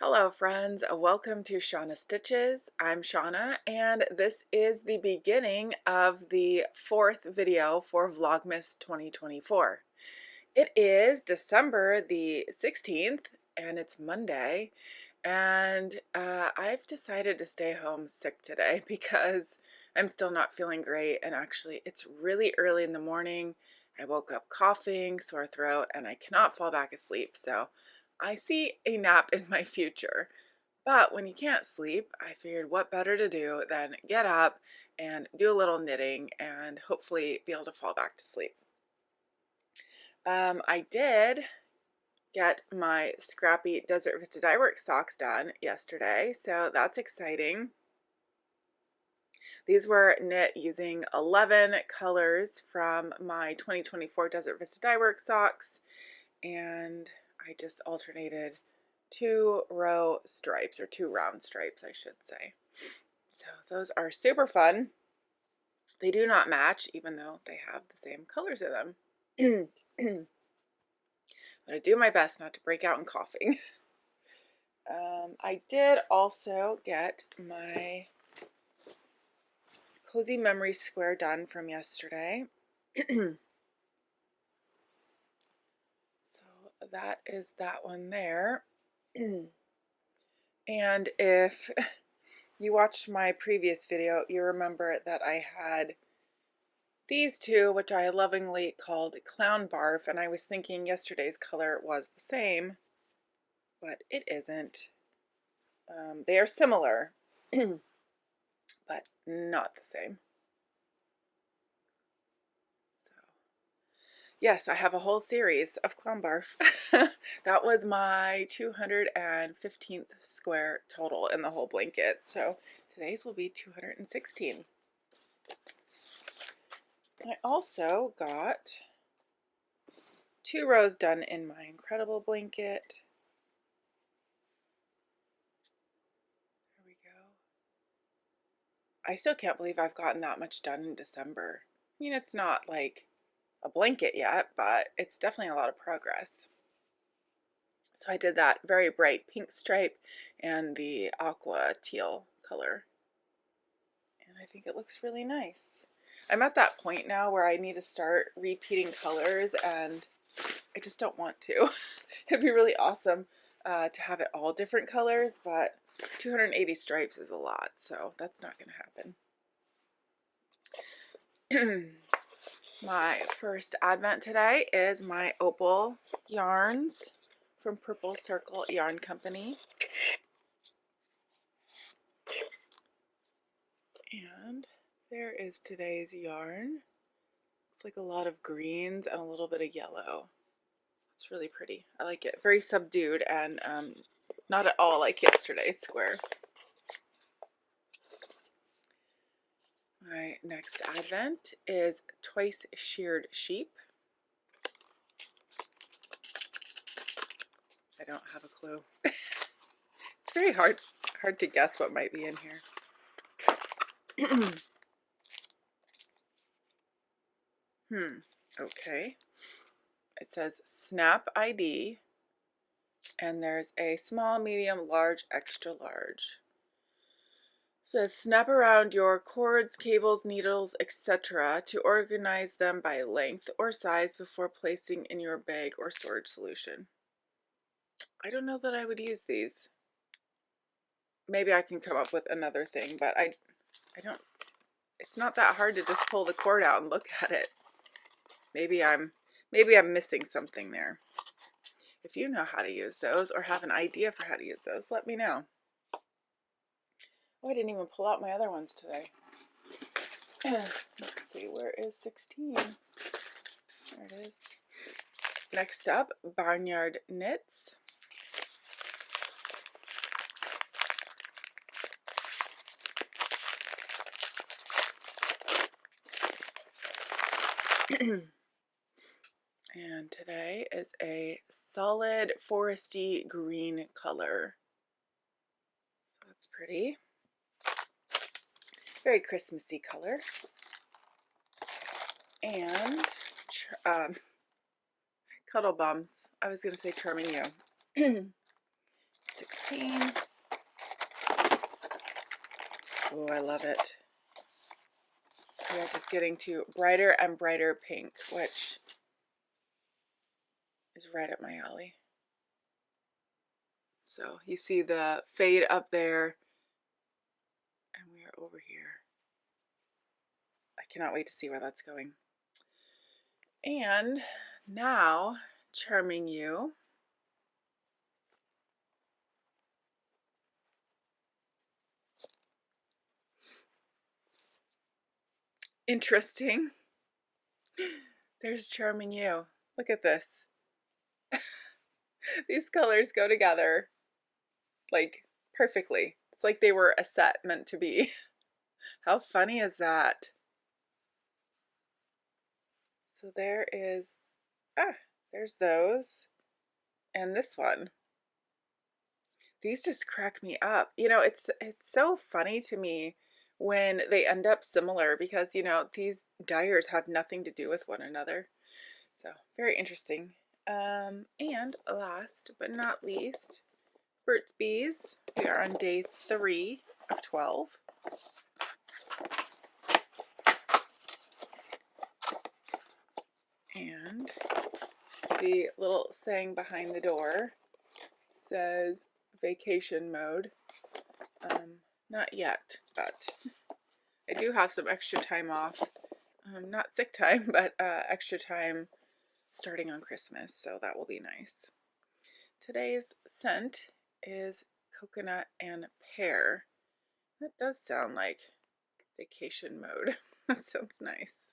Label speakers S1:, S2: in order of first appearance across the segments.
S1: Hello friends, welcome to Shauna Stitches. I'm Shauna and this is the beginning of the fourth video for Vlogmas 2024. It is December the 16th and it's Monday and I've decided to stay home sick today because I'm still not feeling great, and actually it's really early in the morning. I woke up coughing, sore throat, and I cannot fall back asleep, so I see a nap in my future. But when you can't sleep, I figured what better to do than get up and do a little knitting and hopefully be able to fall back to sleep. I did get my scrappy Desert Vista Dyeworks socks done yesterday, so that's exciting. These were knit using 11 colors from my 2024 Desert Vista Dyeworks socks, and I just alternated two row stripes, or two round stripes I should say. So those are super fun. They do not match even though they have the same colors in them. I'm going to do my best not to break out in coughing. I did also get my Cozy Memory Square done from yesterday. So that is that one there. And if you watched my previous video, you remember that I had these two, which I lovingly called Clown Barf, and I was thinking yesterday's color was the same, but it isn't. They are similar, but not the same. So, yes, I have a whole series of Clown Barf. That was my 215th square total in the whole blanket, so today's will be 216. I also got 2 rows done in my incredible blanket. There we go. I still can't believe I've gotten that much done in December. I mean, it's not like a blanket yet, but it's definitely a lot of progress. So I did that very bright pink stripe and the aqua teal color, and I think it looks really nice. I'm at that point now where I need to start repeating colors, and I just don't want to. It'd be really awesome to have it all different colors, but 280 stripes is a lot, so that's not going to happen. My first advent today is my Opal yarns from Purple Circle Yarn Company. And there is today's yarn. It's like a lot of greens and a little bit of yellow. It's really pretty. I like it. Very subdued and not at all like yesterday's square. My next advent is Twice Sheared Sheep. I don't have a clue. It's very hard to guess what might be in here. Okay. It says Snap ID, and there's a small, medium, large, extra large. It says snap around your cords, cables, needles, etc. to organize them by length or size before placing in your bag or storage solution. I don't know that I would use these. Maybe I can come up with another thing, but I don't. It's not that hard to just pull the cord out and look at it. Maybe I'm missing something there. If you know how to use those or have an idea for how to use those, let me know. Oh, I didn't even pull out my other ones today. Let's see, where is 16? There it is. Next up, Barnyard Knits. And today is a solid foresty green color. That's pretty. Very Christmassy color. And CudddleBums. I was going to say Charming Ewe. 2019. Oh, I love it. We are just getting to brighter and brighter pink, which is right up my alley. So you see the fade up there, and we are over here. I cannot wait to see where that's going. And now, Charming Ewe. Interesting. There's Charming Ewe. Look at this. These colors go together like perfectly. It's like they were a set meant to be. How funny is that? So there is, there's those. And this one. These just crack me up. You know, it's so funny to me when they end up similar because, you know, these dyers have nothing to do with one another. So very interesting. And last but not least, Burt's Bees. We are on day 3 of 12. And the little saying behind the door says vacation mode. Not yet, but I do have some extra time off. Not sick time, but extra time starting on Christmas, so that will be nice. Today's scent is coconut and pear. That does sound like vacation mode. That sounds nice.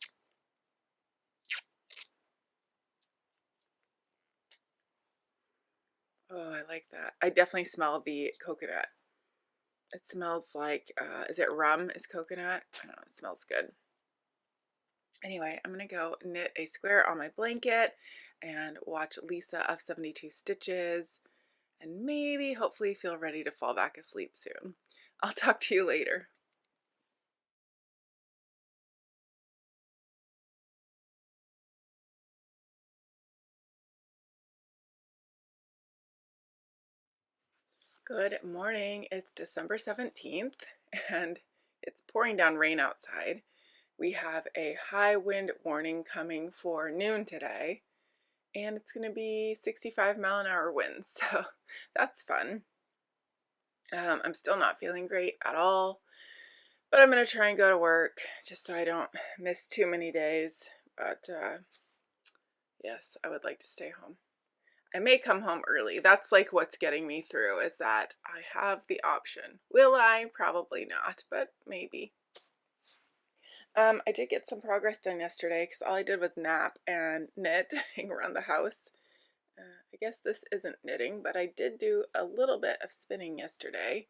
S1: Oh, I like that. I definitely smell the coconut. It smells like, is it rum is coconut? I don't know, it smells good. Anyway, I'm going to go knit a square on my blanket and watch Lisa of 72 Stitches and maybe hopefully feel ready to fall back asleep soon. I'll talk to you later. Good morning. It's December 17th and it's pouring down rain outside. We have a high wind warning coming for noon today, and it's going to be 65-mile-an-hour winds, so that's fun. I'm still not feeling great at all, but I'm going to try and go to work just so I don't miss too many days. But yes, I would like to stay home. I may come home early. That's like what's getting me through, is that I have the option. Will I? Probably not, but maybe. I did get some progress done yesterday because all I did was nap and knit around the house. I guess this isn't knitting, but I did do a little bit of spinning yesterday.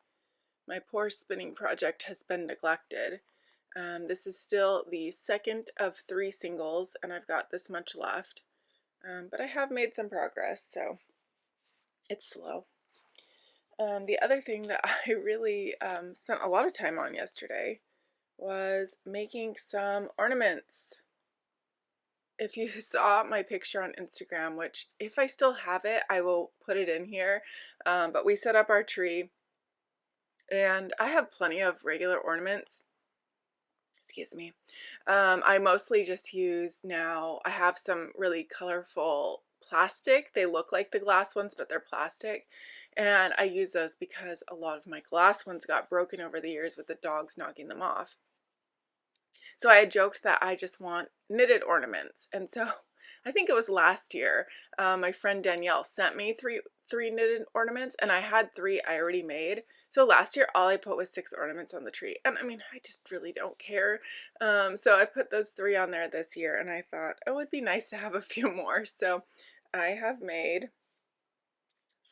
S1: My poor spinning project has been neglected. This is still the second of 3 singles, and I've got this much left. But I have made some progress, so it's slow. The other thing that I really spent a lot of time on yesterday was making some ornaments. If you saw my picture on Instagram, which if I still have it, I will put it in here, but we set up our tree, and I have plenty of regular ornaments. Excuse me. I mostly just use now, I have some really colorful plastic. They look like the glass ones, but they're plastic. And I use those because a lot of my glass ones got broken over the years with the dogs knocking them off. So I had joked that I just want knitted ornaments. And so I think it was last year, my friend Danielle sent me three knitted ornaments, and I had 3 I already made. So last year, all I put was 6 ornaments on the tree. And I mean, I just really don't care. So I put those 3 on there this year, and I thought, oh, it would be nice to have a few more. So I have made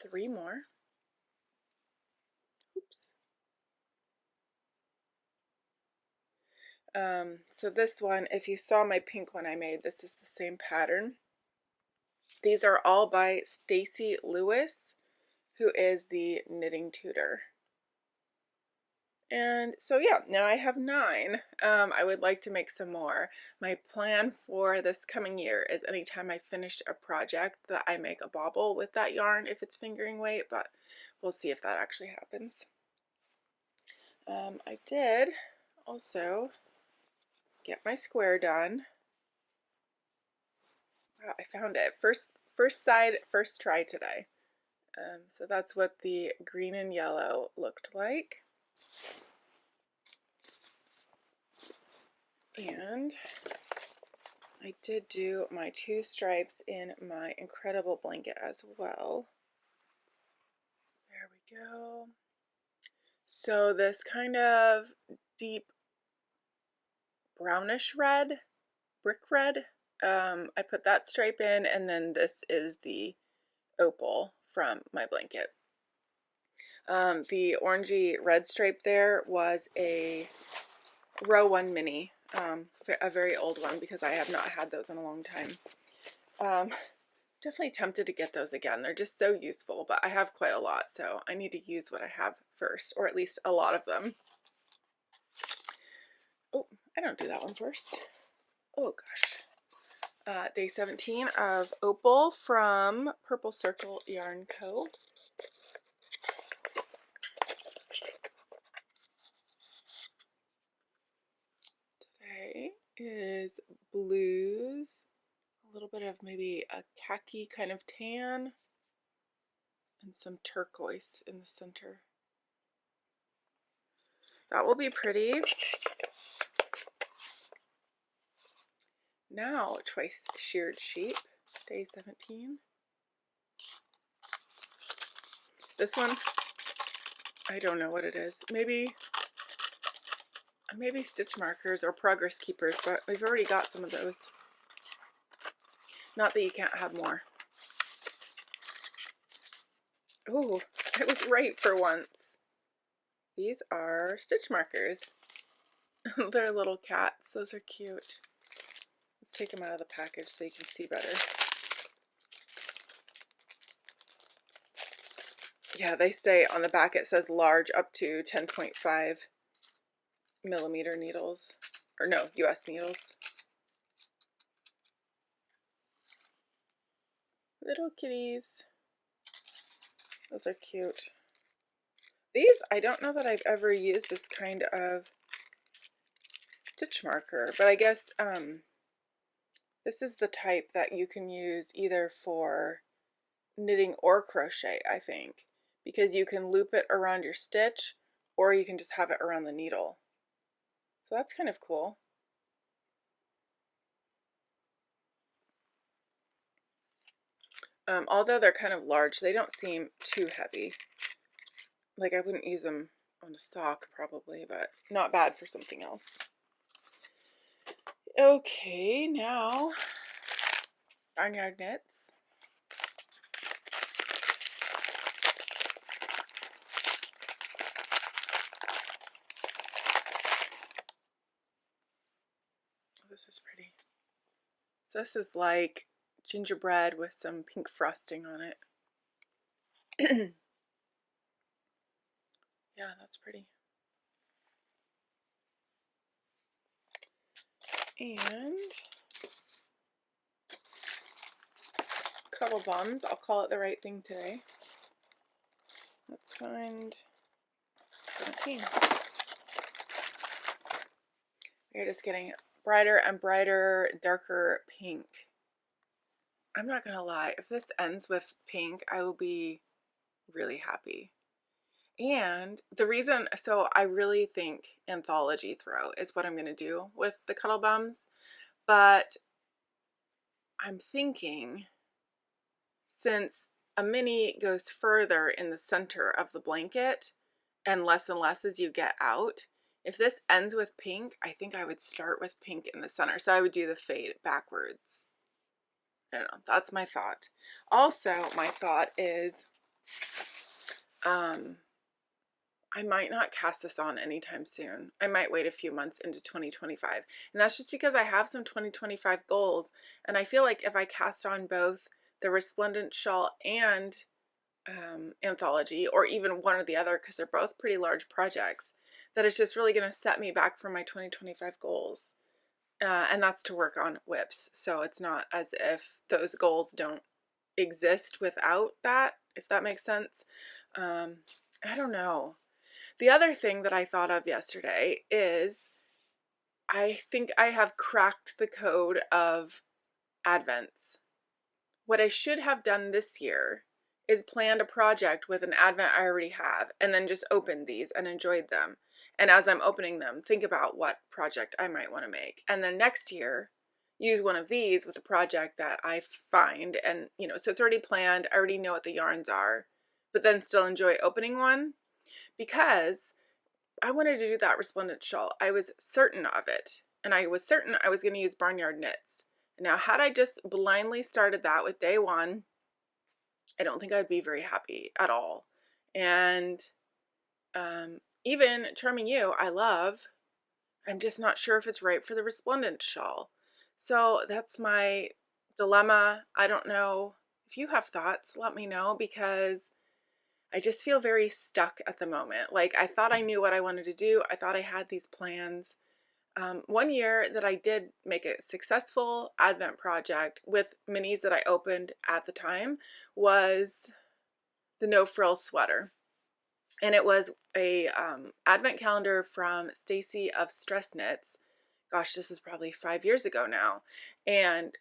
S1: 3 more. Oops. So this one, if you saw my pink one I made, this is the same pattern. These are all by Stacy Lewis, who is the knitting tutor. And so yeah, now I have 9. I would like to make some more. My plan for this coming year is anytime I finish a project that I make a bauble with that yarn if it's fingering weight, but we'll see if that actually happens. I did also get my square done. Wow, I found it. First side, first try today. So that's what the green and yellow looked like. And I did do my 2 stripes in my incredible blanket as well. There we go. So this kind of deep brownish red, brick red, I put that stripe in, and then this is the opal from my blanket. The orangey red stripe there was a row 1 mini, a very old one because I have not had those in a long time. Definitely tempted to get those again. They're just so useful, but I have quite a lot, so I need to use what I have first, or at least a lot of them. Oh, I don't do that one first. Oh gosh. Day 17 of Opal from Purple Circle Yarn Co. Today is blues, a little bit of maybe a khaki kind of tan, and some turquoise in the center. That will be pretty. Now, Twice Sheared Sheep, day 17. This one, I don't know what it is. Maybe stitch markers or progress keepers, but we've already got some of those. Not that you can't have more. Oh, I was right for once. These are stitch markers. They're little cats. Those are cute. Let's take them out of the package so you can see better. Yeah, they say on the back it says large up to 10.5 millimeter needles, or no, US needles. Little kitties. Those are cute. These, I don't know that I've ever used this kind of stitch marker, but I guess this is the type that you can use either for knitting or crochet, I think, because you can loop it around your stitch or you can just have it around the needle. So that's kind of cool. Although they're kind of large, they don't seem too heavy. Like I wouldn't use them on a sock probably, but not bad for something else. Okay, now Barnyard Knits. Oh, this is pretty. So this is like gingerbread with some pink frosting on it. Yeah, that's pretty. And CudddleBums. I'll call it the right thing today. Let's find 17. We're just getting brighter and brighter, darker pink. I'm not gonna lie, if this ends with pink, I will be really happy. And the reason, so I really think anthology throw is what I'm gonna do with the CudddleBums, but I'm thinking since a mini goes further in the center of the blanket and less as you get out, if this ends with pink, I think I would start with pink in the center. So I would do the fade backwards. I don't know, that's my thought. Also, my thought is I might not cast this on anytime soon. I might wait a few months into 2025. And that's just because I have some 2025 goals. And I feel like if I cast on both the Resplendent Shawl and Anthology, or even one or the other, because they're both pretty large projects, that is just really going to set me back from my 2025 goals. And that's to work on whips. So it's not as if those goals don't exist without that, if that makes sense. I don't know. The other thing that I thought of yesterday is I think I have cracked the code of Advents. What I should have done this year is planned a project with an Advent I already have and then just opened these and enjoyed them. And as I'm opening them, think about what project I might want to make. And then next year, use one of these with a project that I find. And, you know, so it's already planned. I already know what the yarns are, but then still enjoy opening one because I wanted to do that resplendent shawl. I was certain of it. And I was certain I was going to use Barnyard Knits. Now, had I just blindly started that with day one, I don't think I'd be very happy at all. And even Charming Ewe, I love. I'm just not sure if it's right for the resplendent shawl. So that's my dilemma. I don't know. If you have thoughts, let me know, because I just feel very stuck at the moment. Like, I thought I knew what I wanted to do. I thought I had these plans. One year that I did make a successful Advent project with minis that I opened at the time was the No Frills sweater. And it was a Advent calendar from Stacy of Stress Knits. Gosh, this is probably 5 years ago now. And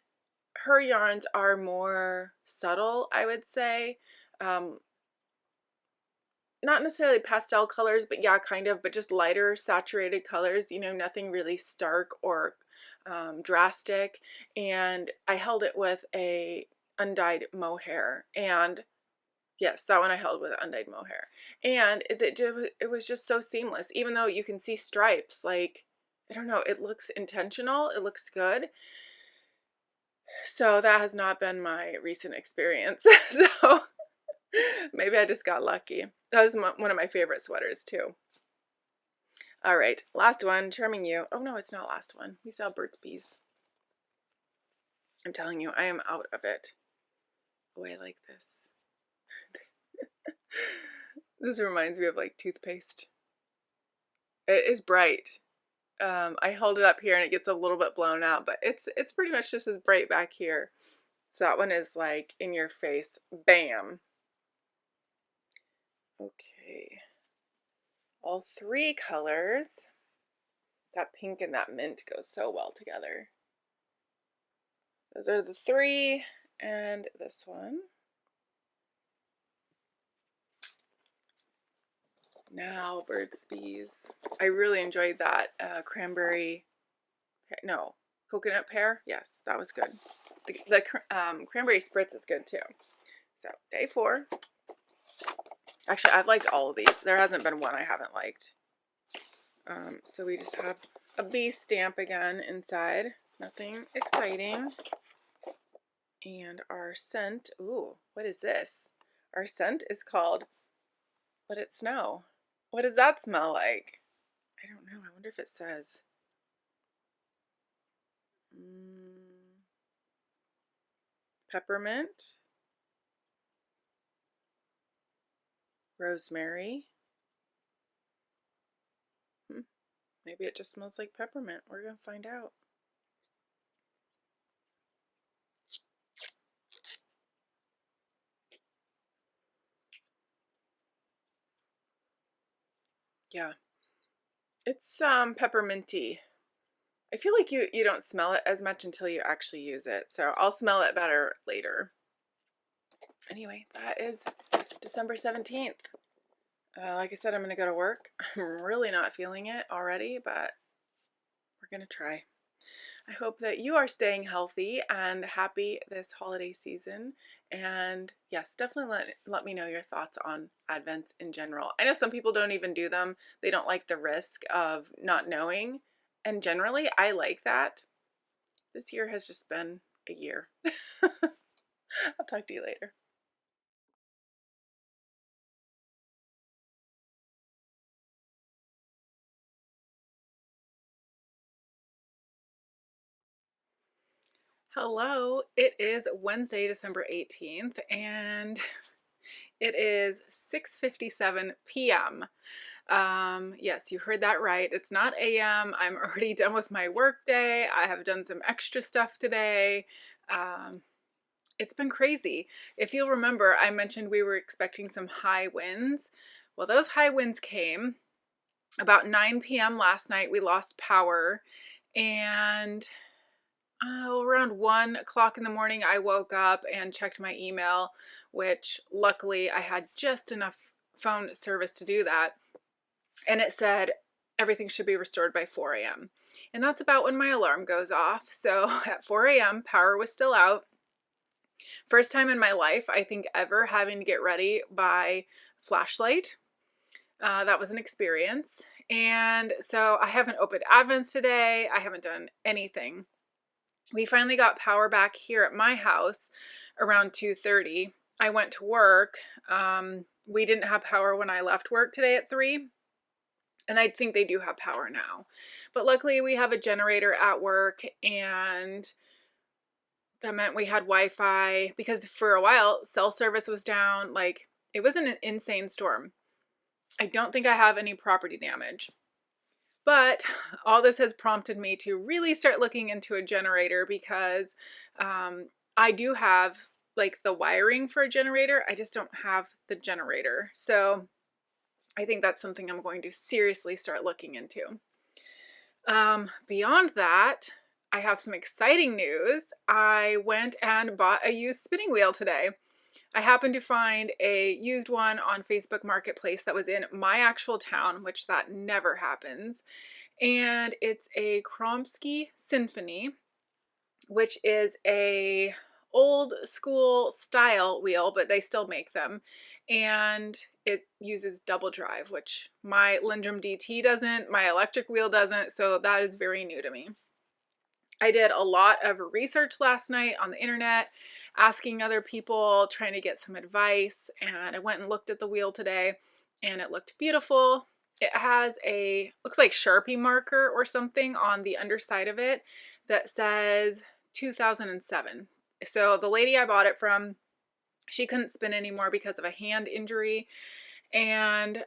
S1: her yarns are more subtle, I would say. Not necessarily pastel colors, but yeah, kind of, but just lighter saturated colors, you know, nothing really stark or drastic. And I held it with a undyed mohair, and yes, that one I held with undyed mohair, and it was just so seamless, even though you can see stripes. Like, I don't know, it looks intentional, it looks good. So that has not been my recent experience. So maybe I just got lucky. That was one of my favorite sweaters too. All right, last one, Charming Ewe. Oh no, it's not last one. We saw Burt's Bees. I'm telling you, I am out of it. Oh, I like this. This reminds me of like toothpaste. It is bright. I hold it up here and it gets a little bit blown out, but it's pretty much just as bright back here. So that one is like in your face. Bam. Okay. All three colors. That pink and that mint go so well together. Those are the three, and this one. Now, Burt's Bees. I really enjoyed that coconut pear. Yes, that was good. The cranberry spritz is good too. So, day 4. Actually, I've liked all of these. There hasn't been one I haven't liked. So we just have a bee stamp again inside. Nothing exciting. And our scent, ooh, what is this? Our scent is called Let It Snow. What does that smell like? I don't know. I wonder if it says. Peppermint. Rosemary. Maybe it just smells like peppermint. We're going to find out. Yeah. It's pepperminty. I feel like you don't smell it as much until you actually use it. So I'll smell it better later. Anyway, that is December 17th. Like I said, I'm going to go to work. I'm really not feeling it already, but we're going to try. I hope that you are staying healthy and happy this holiday season. And yes, definitely let me know your thoughts on Advents in general. I know some people don't even do them. They don't like the risk of not knowing. And generally, I like that. This year has just been a year. I'll talk to you later. Hello, it is Wednesday, December 18th, and it is 6:57 p.m. Yes, you heard that right. It's not AM. I'm already done with my work day. I have done some extra stuff today. It's been crazy. If you'll remember, I mentioned we were expecting some high winds. Well, those high winds came about 9 p.m. last night. We lost power, and around 1 o'clock in the morning, I woke up and checked my email, which luckily I had just enough phone service to do that. And it said everything should be restored by 4 a.m. And that's about when my alarm goes off. So at 4 a.m., power was still out. First time in my life, I think, ever having to get ready by flashlight. That was an experience. And so I haven't opened Advents today. I haven't done anything. We finally got power back here at my house around 2:30. I went to work. We didn't have power when I left work today at 3. And I think they do have power now. But luckily we have a generator at work, and that meant we had Wi-Fi, because for a while cell service was down. Like, it was an insane storm. I don't think I have any property damage. But all this has prompted me to really start looking into a generator, because I do have like the wiring for a generator. I just don't have the generator. So I think that's something I'm going to seriously start looking into. Beyond that, I have some exciting news. I went and bought a used spinning wheel today. I happened to find a used one on Facebook Marketplace that was in my actual town, which that never happens. And it's a Kromsky Symphony, which is a old school style wheel, but they still make them. And it uses double drive, which my Lindrum DT doesn't, my electric wheel doesn't, so that is very new to me. I did a lot of research last night on the internet, asking other people, trying to get some advice, and I went and looked at the wheel today, and it looked beautiful. It has a, looks like Sharpie marker or something on the underside of it that says 2007. So the lady I bought it from, she couldn't spin anymore because of a hand injury, and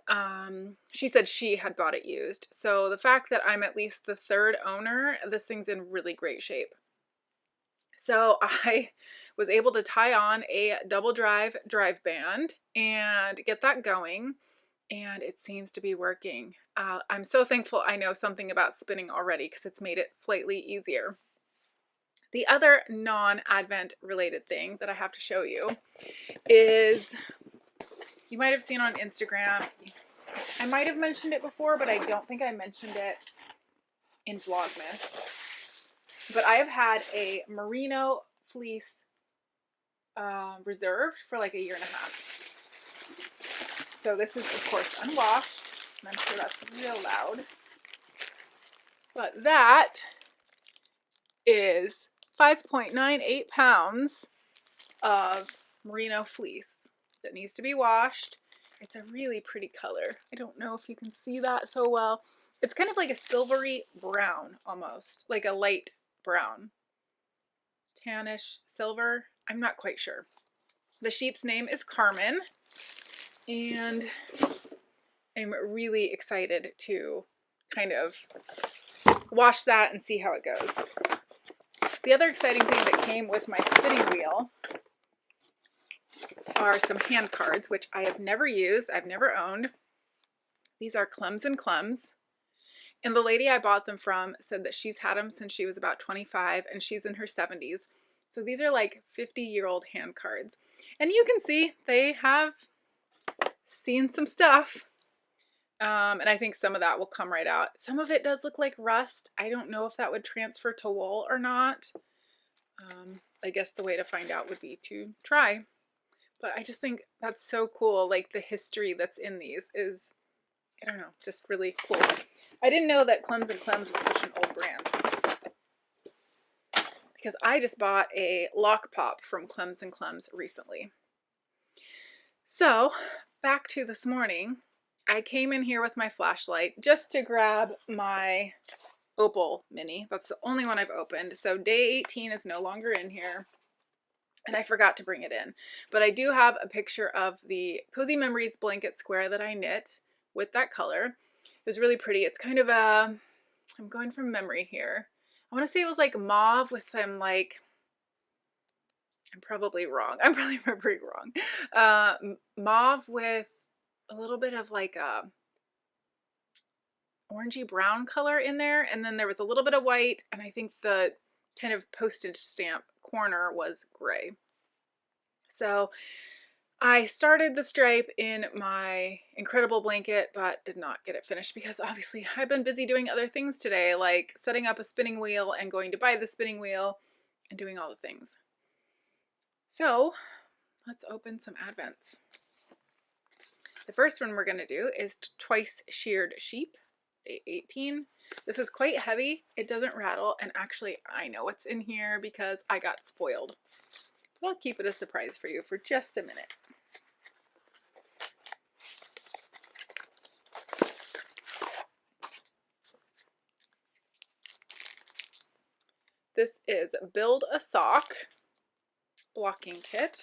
S1: she said she had bought it used. So the fact that I'm at least the third owner, this thing's in really great shape. So I was able to tie on a double drive band and get that going, and it seems to be working. I'm so thankful I know something about spinning already, because it's made it slightly easier. The other non-Advent related thing that I have to show you is, you might have seen on Instagram, I might have mentioned it before, but I don't think I mentioned it in Vlogmas. But I have had a merino fleece reserved for like a year and a half. So this is, of course, unwashed, and I'm sure that's real loud. But that is 5.98 pounds of merino fleece that needs to be washed. It's a really pretty color. I don't know if you can see that so well. It's kind of like a silvery brown, almost like a light brown, tannish silver. I'm not quite sure. The sheep's name is Carmen, and I'm really excited to kind of wash that and see how it goes. The other exciting thing that came with my spinning wheel are some hand cards, which I have never used, I've never owned. These are Clems and Clems. And the lady I bought them from said that she's had them since she was about 25, and she's in her 70s. So these are like 50-year-old hand cards. And you can see they have seen some stuff. And I think some of that will come right out. Some of it does look like rust. I don't know if that would transfer to wool or not. I guess the way to find out would be to try. But I just think that's so cool. Like, the history that's in these is, I don't know, just really cool. I didn't know that Clems and Clems was such an old brand, because I just bought a lock pop from Clems and Clems recently. So back to this morning, I came in here with my flashlight just to grab my Opal mini. That's the only one I've opened. So day 18 is no longer in here, and I forgot to bring it in. But I do have a picture of the Cozy Memories blanket square that I knit with that color. It was really pretty. It's kind of a, I'm going from memory here. I want to say it was like mauve with some like, I'm probably wrong. I'm probably remembering wrong. Mauve with a little bit of like a orangey brown color in there. And then there was a little bit of white. And I think the kind of postage stamp corner was gray. So I started the stripe in my incredible blanket, but did not get it finished because obviously I've been busy doing other things today, like setting up a spinning wheel and going to buy the spinning wheel and doing all the things. So let's open some advents. The first one we're going to do is Twice Sheared Sheep, day 18. This is quite heavy. It doesn't rattle, and actually I know what's in here because I got spoiled. But I'll keep it a surprise for you for just a minute. This is Build a Sock blocking kit.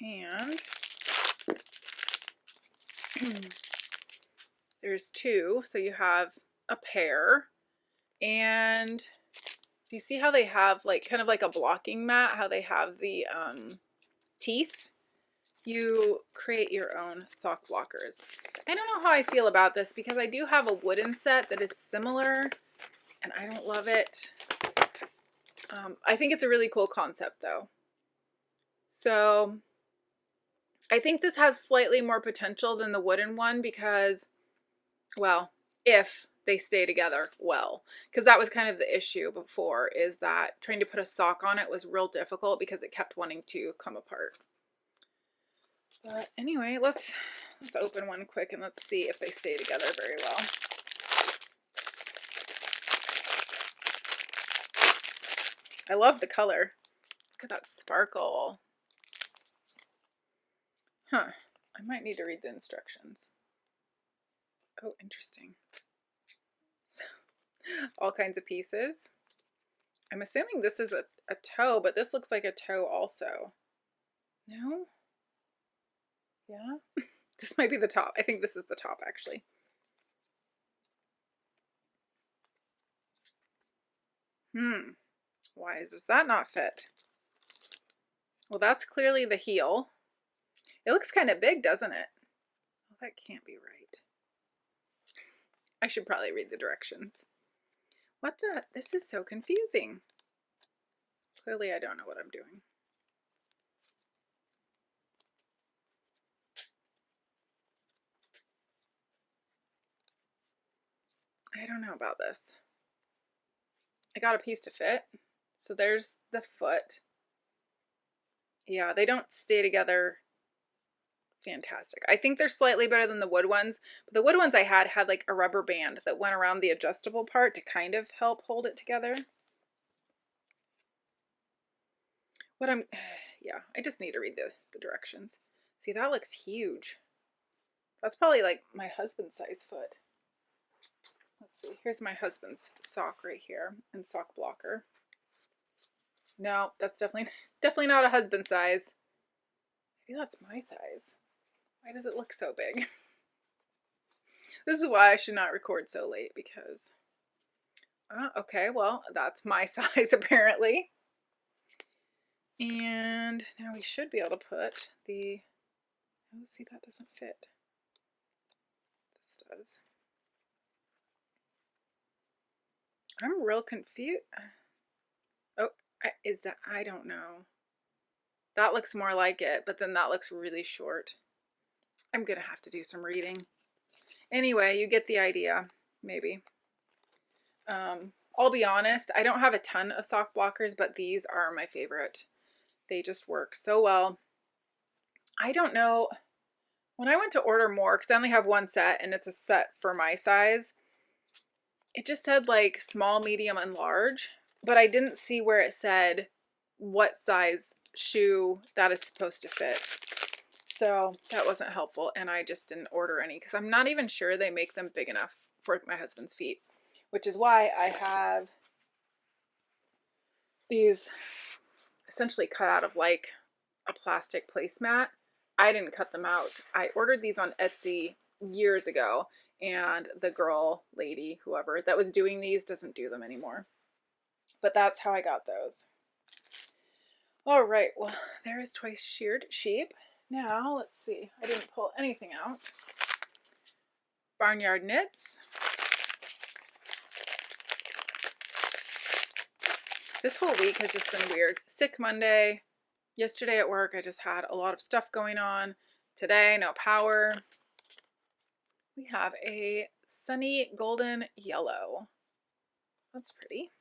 S1: And there's two, so you have a pair. And do you see how they have like kind of like a blocking mat, how they have the teeth? You create your own sock blockers. I don't know how I feel about this because I do have a wooden set that is similar and I don't love it. I think it's a really cool concept though. So I think this has slightly more potential than the wooden one because, well, if they stay together well, because that was kind of the issue before, is that trying to put a sock on it was real difficult because it kept wanting to come apart. But anyway, let's open one quick and let's see if they stay together very well. I love the color. Look at that sparkle. Huh. I might need to read the instructions. Oh, interesting. So, all kinds of pieces. I'm assuming this is a toe, but this looks like a toe also. No? Yeah? This might be the top. I think this is the top, actually. Why does that not fit? Well, that's clearly the heel. It looks kind of big, doesn't it? Well, that can't be right. I should probably read the directions. What the? This is so confusing. Clearly, I don't know what I'm doing. I don't know about this. I got a piece to fit. So there's the foot. Yeah, they don't stay together fantastic. I think they're slightly better than the wood ones, but the wood ones I had like a rubber band that went around the adjustable part to kind of help hold it together. Yeah, I just need to read the directions. See, that looks huge. That's probably like my husband's size foot. Let's see, here's my husband's sock right here and sock blocker. No, that's definitely not a husband size. Maybe that's my size. Why does it look so big? This is why I should not record so late because, okay, well, that's my size apparently. And now we should be able to put the, oh, see, that doesn't fit. This does. I'm real confused. Oh, is that, I don't know. That looks more like it, but then that looks really short. I'm gonna have to do some reading. Anyway, you get the idea, maybe. I'll be honest, I don't have a ton of sock blockers, but these are my favorite. They just work so well. I don't know, when I went to order more, because I only have one set and it's a set for my size, it just said like small, medium, and large, but I didn't see where it said what size shoe that is supposed to fit. So that wasn't helpful, and I just didn't order any because I'm not even sure they make them big enough for my husband's feet, which is why I have these essentially cut out of like a plastic placemat I didn't cut them out. I ordered these on Etsy years ago, and the girl, lady, whoever that was doing these doesn't do them anymore. But that's how I got those. All right, well, there's Twice Sheared Sheep. Now, let's see. I didn't pull anything out. Barnyard Knits. This whole week has just been weird. Sick Monday. Yesterday at work, I just had a lot of stuff going on. Today, no power. We have a sunny golden yellow. That's pretty.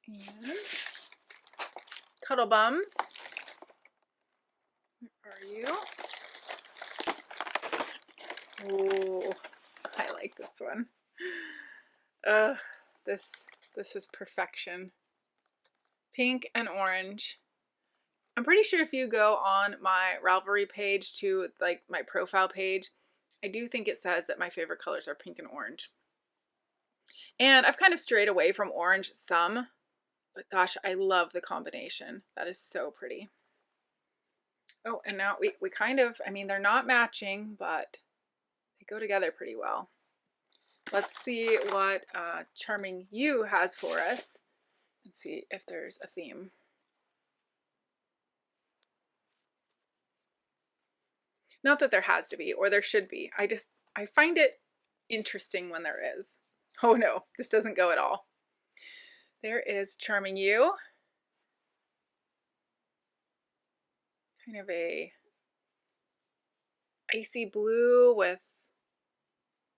S1: And CudddleBums. Where are you? Oh, I like this one. This is perfection. Pink and orange. I'm pretty sure if you go on my Ravelry page to like my profile page, I do think it says that my favorite colors are pink and orange. And I've kind of strayed away from orange some, but gosh, I love the combination. That is so pretty. Oh, and now we kind of, I mean, they're not matching, but they go together pretty well. Let's see what Charming Ewe has for us and see if there's a theme. Not that there has to be, or there should be. I find it interesting when there is. Oh no, this doesn't go at all. There is Charming Ewe. Kind of a icy blue with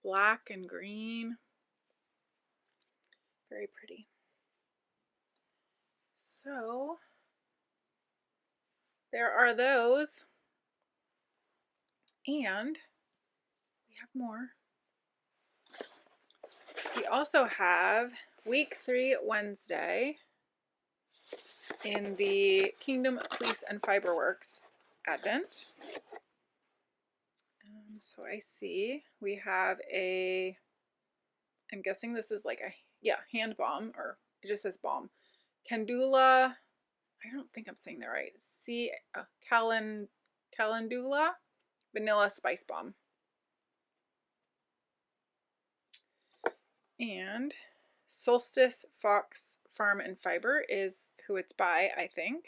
S1: black and green. Very pretty. So there are those. And we have more. We also have week 3 Wednesday in the Kingdom Fleece and Fiberworks Advent. So I see we have a, I'm guessing this is like a, yeah, hand balm, or it just says balm. Candula, I don't think I'm saying that right. Calendula Vanilla Spice Balm. And Solstice Fox Farm and Fiber is who it's by, I think.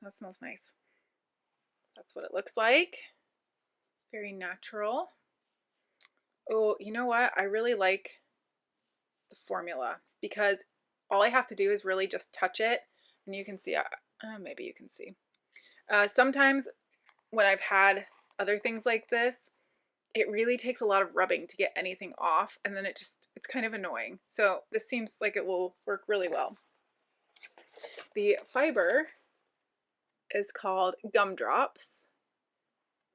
S1: That smells nice. That's what it looks like. Very natural. Oh, you know what? I really like the formula because all I have to do is really just touch it, and you can see, maybe you can see. Sometimes when I've had other things like this, it really takes a lot of rubbing to get anything off, and then it's kind of annoying. So this seems like it will work really well. The fiber is called Gumdrops.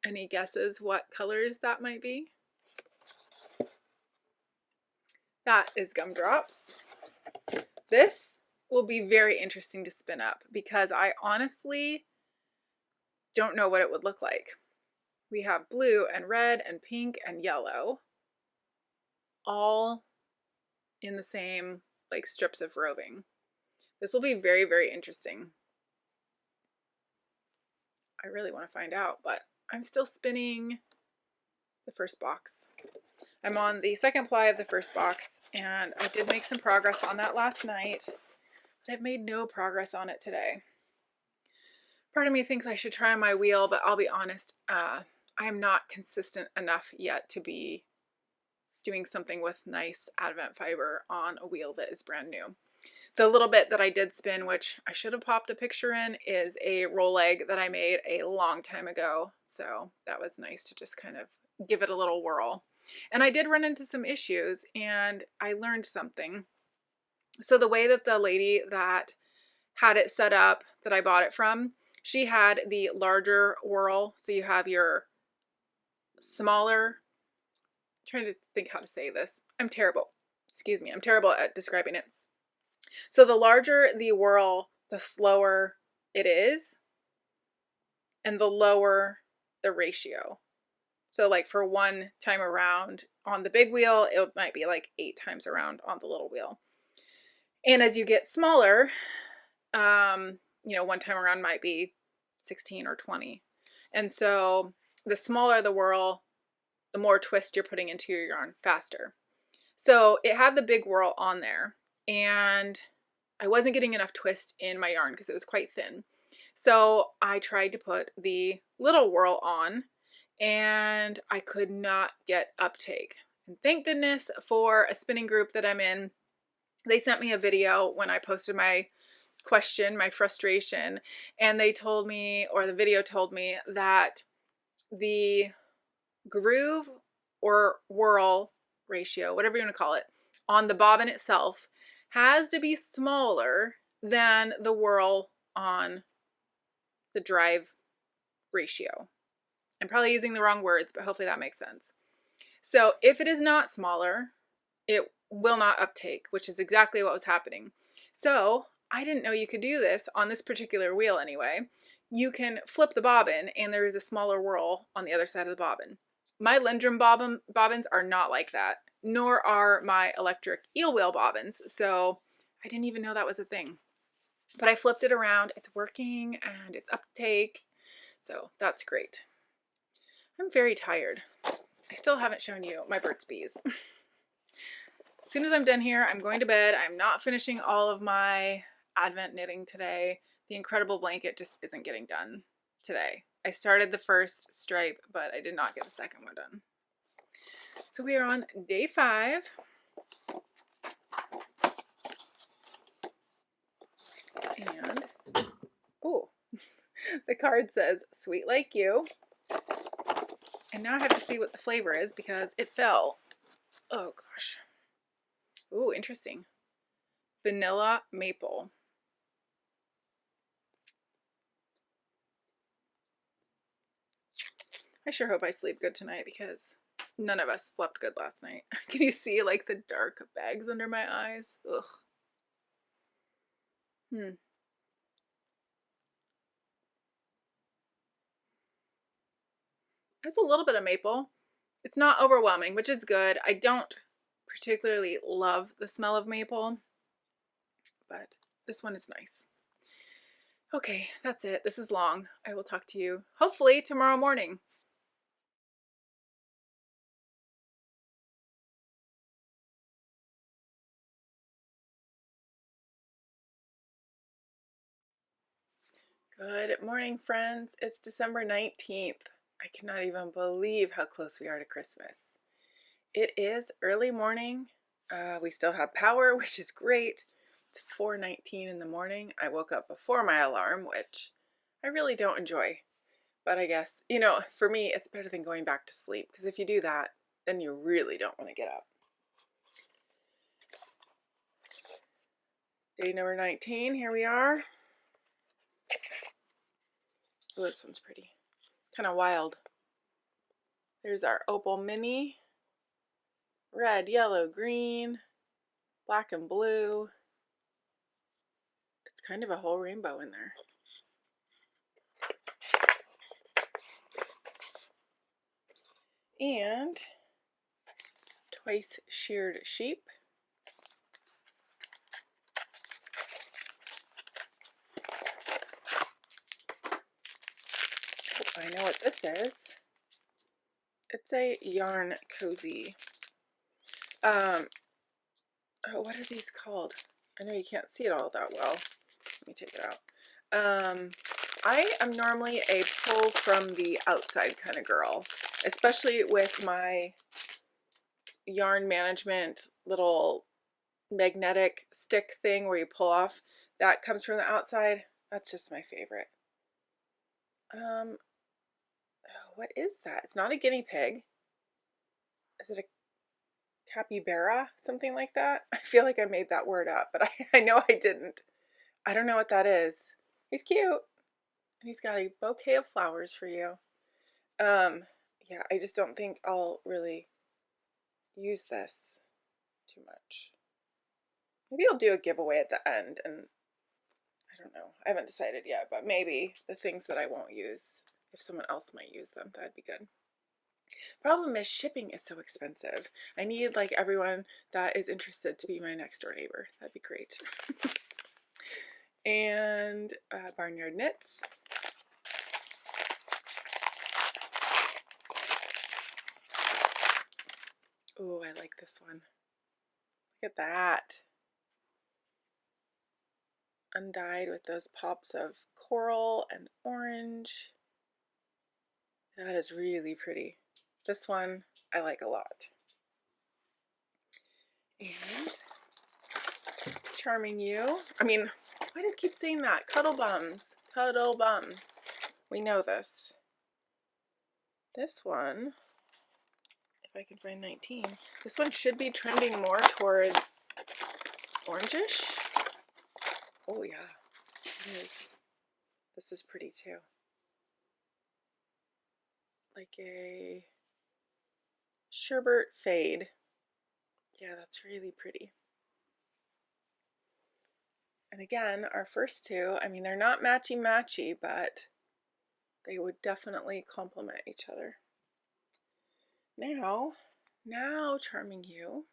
S1: Any guesses what colors that might be? That is Gumdrops. This will be very interesting to spin up because I honestly don't know what it would look like. We have blue and red and pink and yellow, all in the same like strips of roving. This will be very, very interesting. I really want to find out, but I'm still spinning the first box. I'm on the second ply of the first box, and I did make some progress on that last night, but I've made no progress on it today. Part of me thinks I should try my wheel, but I'll be honest, I am not consistent enough yet to be doing something with nice advent fiber on a wheel that is brand new. The little bit that I did spin, which I should have popped a picture in, is a roll egg that I made a long time ago. So that was nice to just kind of give it a little whirl. And I did run into some issues, and I learned something. So the way that the lady that had it set up, that I bought it from, she had the larger whirl. So you have your smaller, I'm trying to think how to say this. I'm terrible. Excuse me. I'm terrible at describing it. So the larger the whirl, the slower it is, and the lower the ratio. So like for one time around on the big wheel, it might be like 8 times around on the little wheel. And as you get smaller, you know, one time around might be 16 or 20. And so the smaller the whirl, the more twist you're putting into your yarn faster. So it had the big whirl on there, and I wasn't getting enough twist in my yarn because it was quite thin. So I tried to put the little whirl on, and I could not get uptake. And thank goodness for a spinning group that I'm in. They sent me a video when I posted my question, my frustration, and they told me, or the video told me, that the groove or whirl ratio, whatever you want to call it, on the bobbin itself has to be smaller than the whirl on the drive ratio. I'm probably using the wrong words, but hopefully that makes sense. So if it is not smaller, it will not uptake, which is exactly what was happening. So I didn't know you could do this on this particular wheel anyway. You can flip the bobbin and there is a smaller whirl on the other side of the bobbin. My Lindrum bobbins are not like that, nor are my electric eel wheel bobbins. So I didn't even know that was a thing. But I flipped it around. It's working and it's uptake. So that's great. I'm very tired. I still haven't shown you my Burt's Bees. As soon as I'm done here, I'm going to bed. I'm not finishing all of my Advent knitting today. The Incredible Blanket just isn't getting done today. I started the first stripe, but I did not get the second one done. So we are on day 5. And, oh, the card says, "Sweet like you." And now I have to see what the flavor is because it fell. Oh gosh. Ooh, interesting. Vanilla maple. I sure hope I sleep good tonight because none of us slept good last night. Can you see like the dark bags under my eyes? Ugh. There's a little bit of maple. It's not overwhelming, which is good. I don't particularly love the smell of maple, but this one is nice. Okay, that's it. This is long. I will talk to you hopefully tomorrow morning. Good morning, friends. It's December 19th. I cannot even believe how close we are to Christmas. It is early morning. We still have power, which is great. It's 4:19 in the morning. I woke up before my alarm, which I really don't enjoy. But I guess, you know, for me, it's better than going back to sleep, because if you do that, then you really don't want to get up. Day number 19, here we are. Oh, this one's pretty. Kind of wild. There's our Opal Mini. Red, yellow, green, black and blue. It's kind of a whole rainbow in there. And twice sheared sheep. Oh, I know what this is. It's a yarn cozy. Oh, what are these called? I know you can't see it all that well. Let me take it out. I am normally a pull from the outside kind of girl, especially with my yarn management little magnetic stick thing where you pull off. That comes from the outside. That's just my favorite. Oh, what is that? It's not a guinea pig. Is it a capybara? Something like that? I feel like I made that word up, but I know I didn't. I don't know what that is. He's cute. And he's got a bouquet of flowers for you. Yeah, I just don't think I'll really use this too much. Maybe I'll do a giveaway at the end, and I don't know. I haven't decided yet, but maybe the things that I won't use, if someone else might use them, that'd be good. Problem is shipping is so expensive. I need like everyone that is interested to be my next door neighbor. That'd be great. And Barnyard Knits. Oh, I like this one. Look at that. Undyed with those pops of coral and orange. That is really pretty. This one I like a lot. And Charming Ewe. I mean, why do I keep saying that? CudddleBums. CudddleBums. We know this. This one, if I can find 19, this one should be trending more towards orangish. Oh yeah, it is. This is pretty too. Like a sherbet fade. Yeah, that's really pretty. And again, our first two, I mean, they're not matchy-matchy, but they would definitely complement each other. Now Charming Ewe.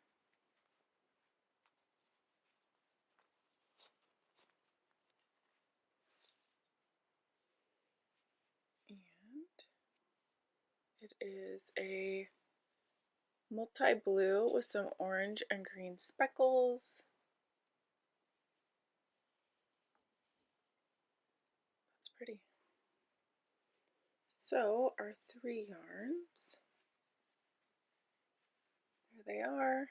S1: And it is a multi-blue with some orange and green speckles. That's pretty. So our 3 yarns, there they are.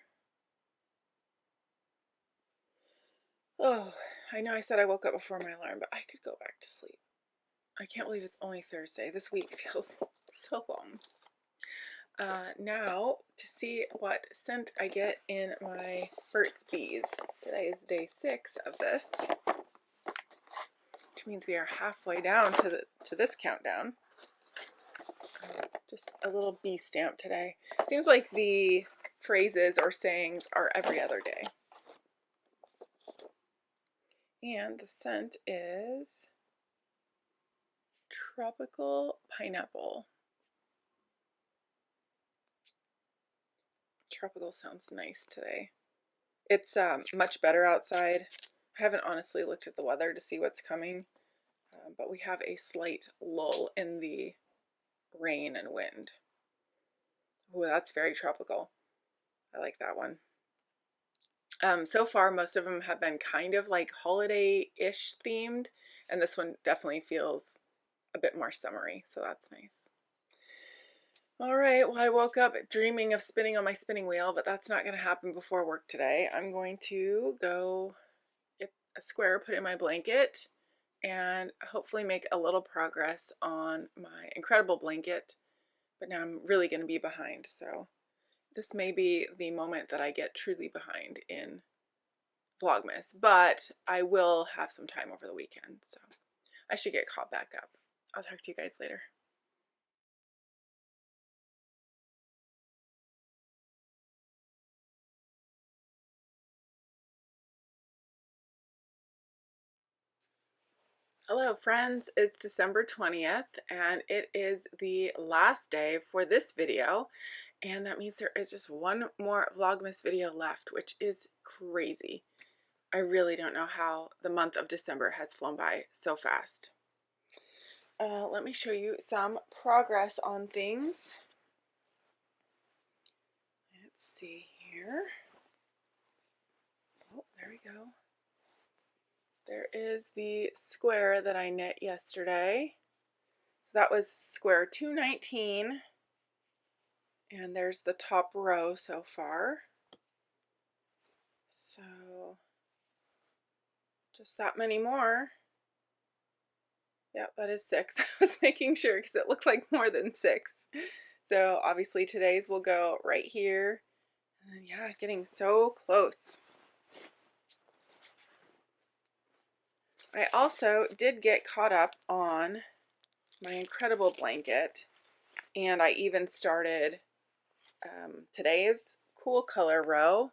S1: Oh, I know I said I woke up before my alarm, but I could go back to sleep. I can't believe it's only Thursday. This week feels so long. Now, to see what scent I get in my Burt's Bees. Today is day 6 of this, which means we are halfway down to this countdown. Just a little bee stamp today. Seems like the phrases or sayings are every other day. And the scent is Tropical Pineapple. Tropical sounds nice today. It's much better outside. I haven't honestly looked at the weather to see what's coming, but we have a slight lull in the rain and wind. Oh, that's very tropical. I like that one. So far, most of them have been kind of like holiday-ish themed, and this one definitely feels a bit more summery, so that's nice. All right, well, I woke up dreaming of spinning on my spinning wheel, but that's not going to happen before work today. I'm going to go get a square, put in my blanket, and hopefully make a little progress on my incredible blanket, but now I'm really going to be behind, so this may be the moment that I get truly behind in Vlogmas, but I will have some time over the weekend, so I should get caught back up. I'll talk to you guys later. Hello friends, it's December 20th and it is the last day for this video, and that means there is just one more Vlogmas video left, which is crazy. I really don't know how the month of December has flown by so fast. Let me show you some progress on things. Let's see here. Oh, there we go. There is the square that I knit yesterday. So that was square 219. And there's the top row so far. So just that many more. Yep, that is 6. I was making sure because it looked like more than 6. So obviously today's will go right here. And then, yeah, getting so close. I also did get caught up on my incredible blanket, and I even started today's cool color row,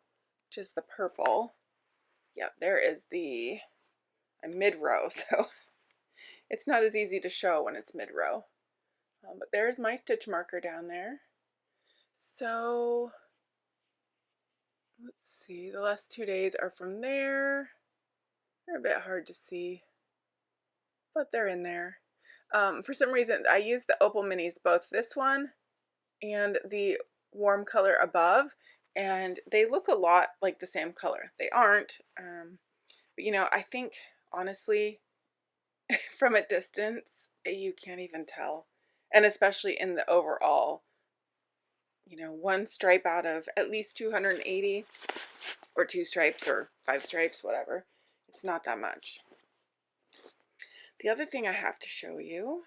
S1: which is the purple. Yep, there is the mid row, so it's not as easy to show when it's mid row. But there's my stitch marker down there. So let's see, the last 2 days are from there. They're a bit hard to see, but they're in there. For some reason, I use the Opal minis, both this one and the warm color above, and they look a lot like the same color. They aren't, but you know, I think honestly, from a distance, you can't even tell. And especially in the overall, you know, one stripe out of at least 280, or 2 stripes or 5 stripes, whatever. It's not that much. The other thing I have to show you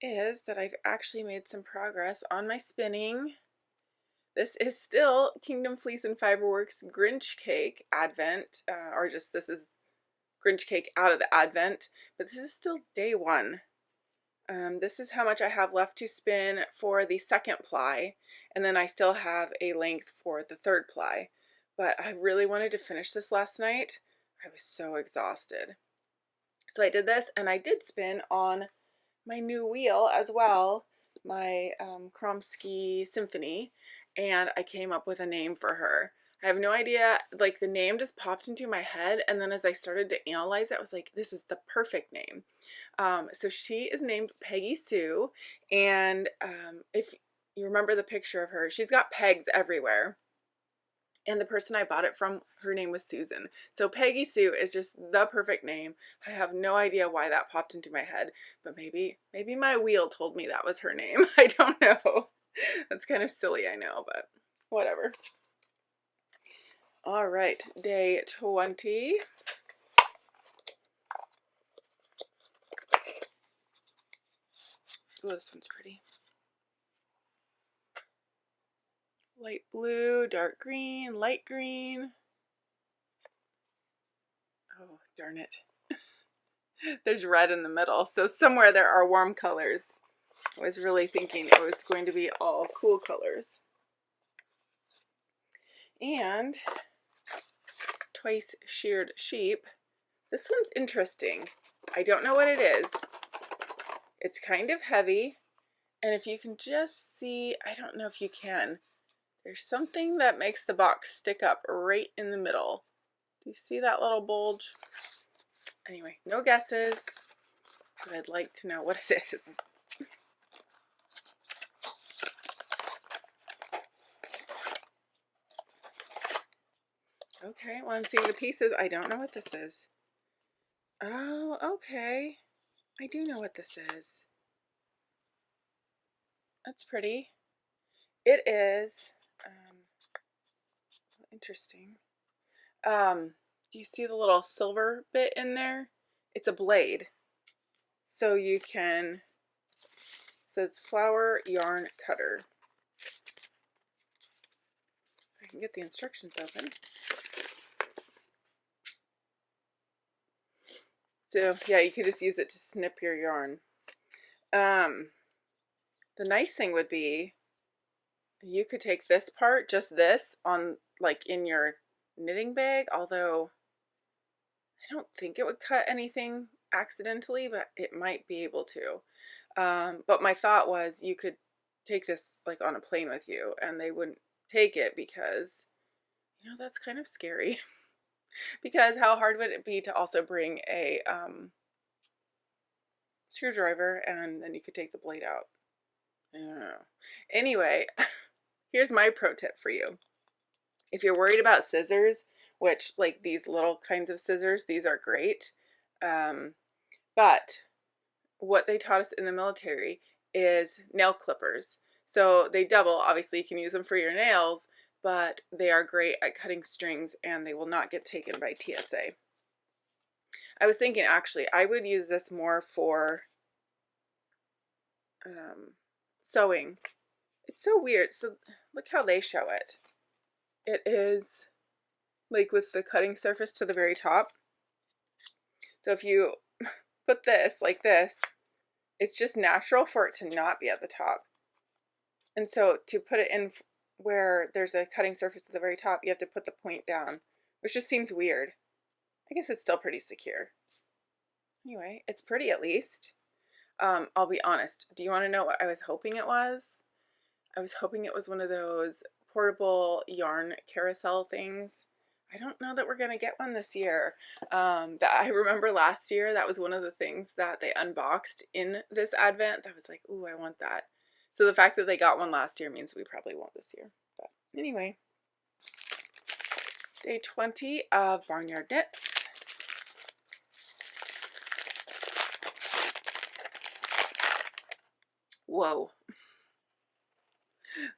S1: is that I've actually made some progress on my spinning. This is still Kingdom Fleece and Fiberworks Grinch Cake Advent, or just this is Grinch Cake out of the Advent, but this is still day 1. This is how much I have left to spin for the second ply, and then I still have a length for the third ply. But I really wanted to finish this last night. I was so exhausted. So I did this, and I did spin on my new wheel as well, my Kromsky Symphony, and I came up with a name for her. I have no idea, like the name just popped into my head, and then as I started to analyze it, I was like, this is the perfect name. So she is named Peggy Sue, and if you remember the picture of her, she's got pegs everywhere. And the person I bought it from, her name was Susan. So Peggy Sue is just the perfect name. I have no idea why that popped into my head, but maybe my wheel told me that was her name. I don't know. That's kind of silly, I know, but whatever. All right, day 20. Oh, this one's pretty. Light blue, dark green, light green. Oh, darn it. There's red in the middle, so somewhere there are warm colors. I was really thinking it was going to be all cool colors. And twice sheared sheep. This one's interesting. I don't know what it is. It's kind of heavy, and if you can just see, I don't know if you can, there's something that makes the box stick up right in the middle. Do you see that little bulge? Anyway, no guesses, but I'd like to know what it is. Okay, well, I'm seeing the pieces. I don't know what this is. Oh, okay. I do know what this is. That's pretty. It is, interesting. Do you see the little silver bit in there? It's a blade. So you can, so it's flower yarn cutter. I can get the instructions open. So yeah, you could just use it to snip your yarn. The nice thing would be you could take this part, just this, on like in your knitting bag, although I don't think it would cut anything accidentally, but it might be able to. But my thought was you could take this like on a plane with you and they wouldn't take it because, you know, that's kind of scary. Because how hard would it be to also bring a screwdriver and then you could take the blade out? I don't know. Anyway, here's my pro tip for you. If you're worried about scissors, which like these little kinds of scissors, these are great. But what they taught us in the military is nail clippers. So they double, obviously you can use them for your nails, but they are great at cutting strings and they will not get taken by TSA. I was thinking actually I would use this more for sewing. It's so weird. So look how they show it. It is like with the cutting surface to the very top. So if you put this like this, it's just natural for it to not be at the top. And so to put it in where there's a cutting surface at the very top, you have to put the point down, which just seems weird. I guess it's still pretty secure. Anyway, it's pretty at least. I'll be honest. Do you want to know what I was hoping it was? I was hoping it was one of those portable yarn carousel things. I don't know that we're going to get one this year. That I remember last year, that was one of the things that they unboxed in this advent. That was like, ooh, I want that. So the fact that they got one last year means we probably won't this year. But anyway, day 20 of Barnyard Knits. Whoa.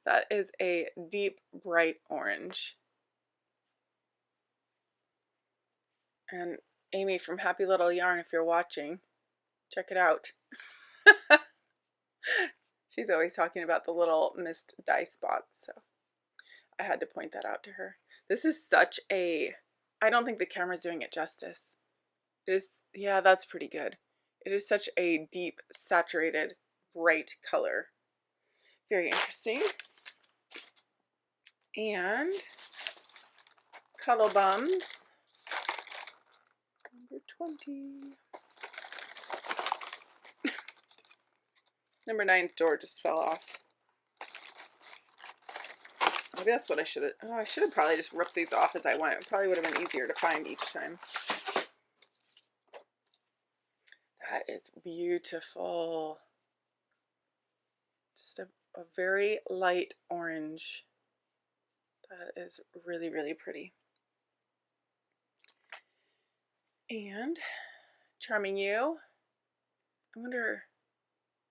S1: That is a deep, bright orange. And Amy from Happy Little Yarn, if you're watching, check it out. She's always talking about the little missed dye spots, so I had to point that out to her. This is such a, I don't think the camera's doing it justice. It is, yeah, that's pretty good. It is such a deep, saturated, bright color. Very interesting. And CudddleBums, number 20. Number 9 door just fell off. Maybe that's what I should have. Oh, I should have probably just ripped these off as I went. It probably would have been easier to find each time. That is beautiful. Just a very light orange. That is really, really pretty. And Charming Ewe. I wonder.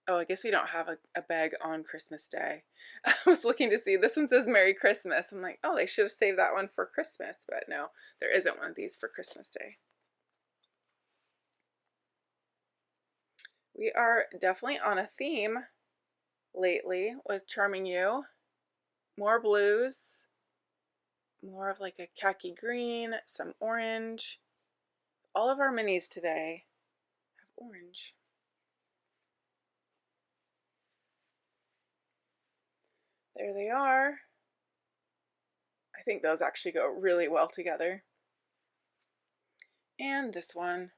S1: Oh, I guess we don't have a bag on Christmas Day. I was looking to see, this one says Merry Christmas. I'm like, oh, they should have saved that one for Christmas, but no, there isn't one of these for Christmas Day. We are definitely on a theme lately with Charming Ewe. More blues, more of like a khaki green, some orange. All of our minis today have orange. There they are. I think those actually go really well together. And this one,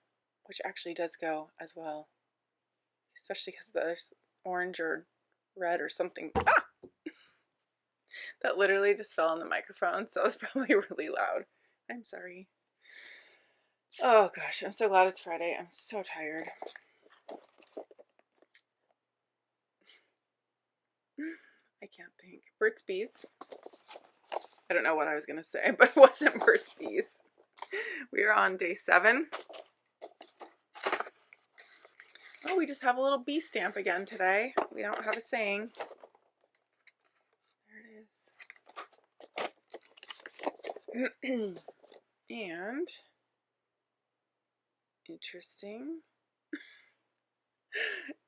S1: which actually does go as well, especially because there's orange or red or something. Ah! That literally just fell on the microphone, so it was probably really loud. I'm sorry. Oh gosh, I'm so glad it's Friday. I'm so tired. I can't think. Burt's Bees. I don't know what I was going to say, but it wasn't Burt's Bees. We are on day 7. Oh, we just have a little bee stamp again today. We don't have a saying. There it is. And interesting.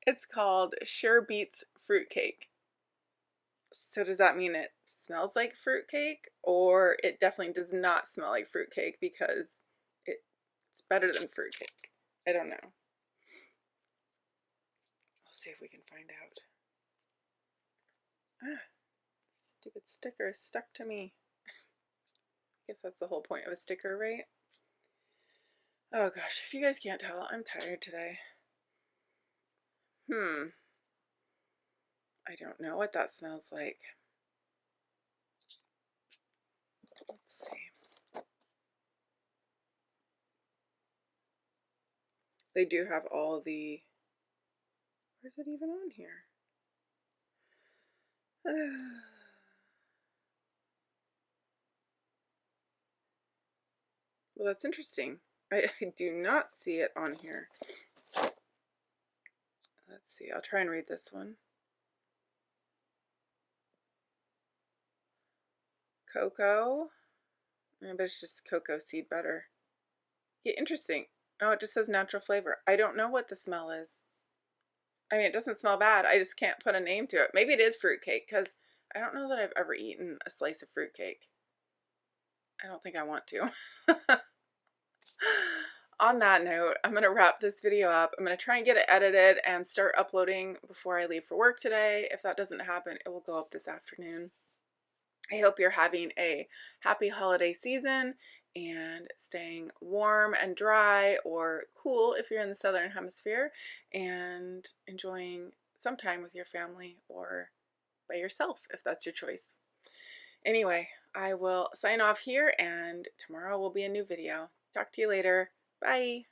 S1: It's called Sure Beats Fruitcake. So does that mean it smells like fruitcake, or it definitely does not smell like fruitcake because it's better than fruitcake? I don't know. I'll see if we can find out. Ah, stupid sticker is stuck to me. I guess that's the whole point of a sticker, right? Oh gosh, if you guys can't tell, I'm tired today. I don't know what that smells like. Let's see. They do have all the... Where's it even on here? Well, that's interesting. I do not see it on here. Let's see. I'll try and read this one. Cocoa. But it's just cocoa seed butter. Yeah, interesting. Oh, it just says natural flavor. I don't know what the smell is. I mean, it doesn't smell bad. I just can't put a name to it. Maybe it is fruitcake, because I don't know that I've ever eaten a slice of fruitcake. I don't think I want to. On that note, I'm going to wrap this video up. I'm going to try and get it edited and start uploading before I leave for work today. If that doesn't happen, it will go up this afternoon. I hope you're having a happy holiday season and staying warm and dry, or cool if you're in the southern hemisphere, and enjoying some time with your family or by yourself if that's your choice. Anyway, I will sign off here, and tomorrow will be a new video. Talk to you later. Bye.